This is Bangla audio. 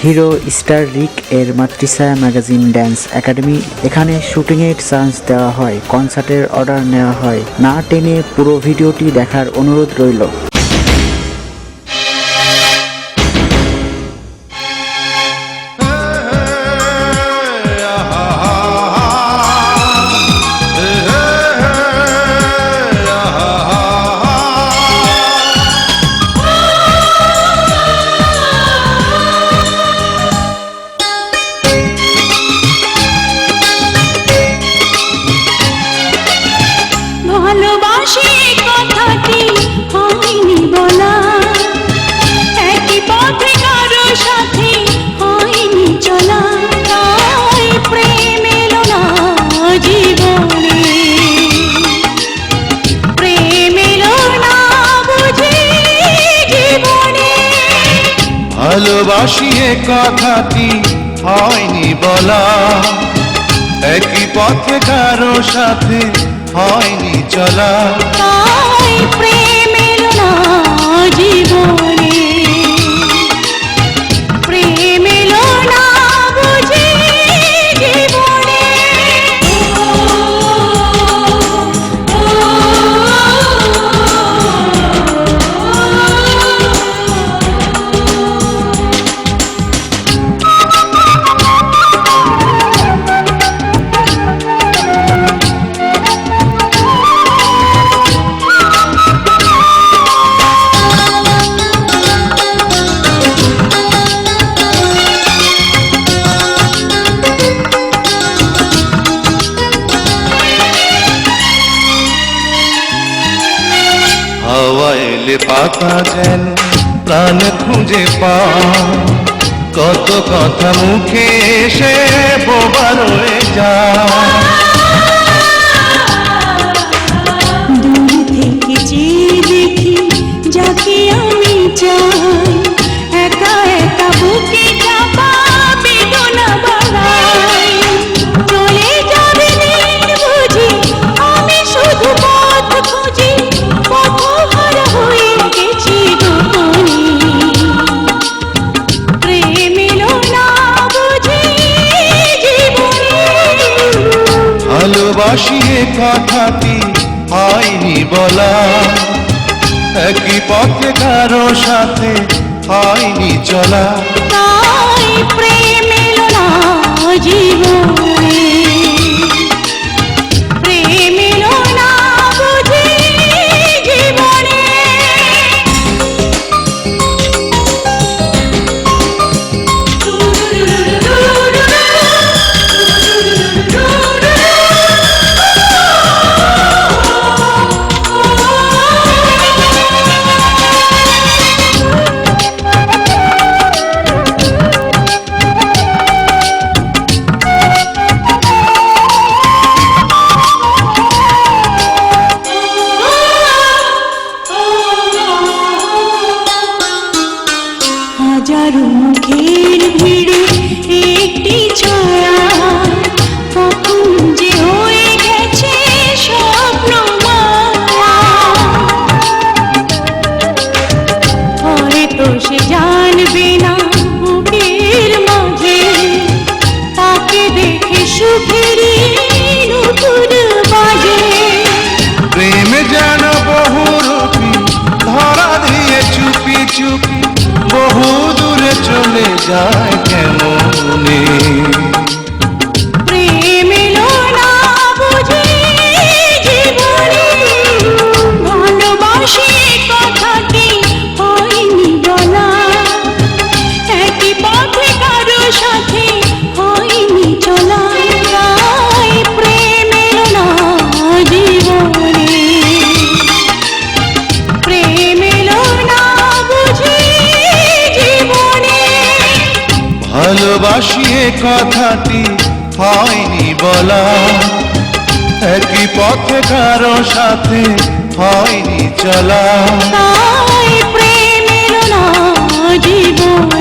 হিরো স্টার রিক এর মাতৃছায়া ম্যাগাজিন ড্যান্স একাডেমি। এখানে শুটিংয়ের চান্স দেওয়া হয়, কনসার্টের অর্ডার নেওয়া হয়। না টেনে পুরো ভিডিওটি দেখার অনুরোধ রইল। ভালোবাসি কথাটি হয়নি বলা, একই পথে কারো সাথে হয়নি চলা, তাই প্রেম এলো না জীবনে, প্রেম এলো না বুঝি জীবনে। ভালোবাসি কথাটি হয়নি বলা, একই পথে কারো সাথে হয়নি চলা, তাই প্রেম এলো না জীবনে, প্রেম এলো না বুঝি জীবনে। হাওয়া এলে পাতা যেন প্রাণ খুঁজে পায়, কত কথা মুখে এসে বোবা রয়ে যায়। দূর থেকে চেয়ে দেখি যাকে আমি চাই, একা একা বুকে চাপা বেদনা বাড়াই, চলে যাবে দিন বুঝি আমি শুধু পথ খুঁজি, পথহারা হয়ে গেছি গোপনে, প্রেম এলো না বুঝি জীবনে। ভালোবাসি কথাটি হয়নি বলা, একই পথে কারো সাথে হয়নি চলা, তাই প্রেম এলো না জীবনে, প্রেম এলো না বুঝি জীবনে। হাজারো মুখের ভিড়ে একটি ছায়া, কখন যে হয়ে গেছে স্বপ্ন মায়া, হয়তো সে জানবে না বুকের মাঝে, তাকে দেখে সুখেরই নতুন বাজে। প্রেম যেন বহুরূপী ধরা দিয়ে চুপি চুপি বহু দূরে চলে যায় কেমনে। প্রেম এলো না বুঝি জীবনে, ভালোবাসি কথাটি হয়নি বলা, একই পথে কারো সাথে হয়নি চলা, তাই প্রেম এলো না জীবনে, প্রেম এলো না বুঝি জীবনে। ভালোবাসি কথাটি হয়নি বলা, একই পথে কারো সাথে হয়নি চলা, তাই প্রেম এলো না জীবনে।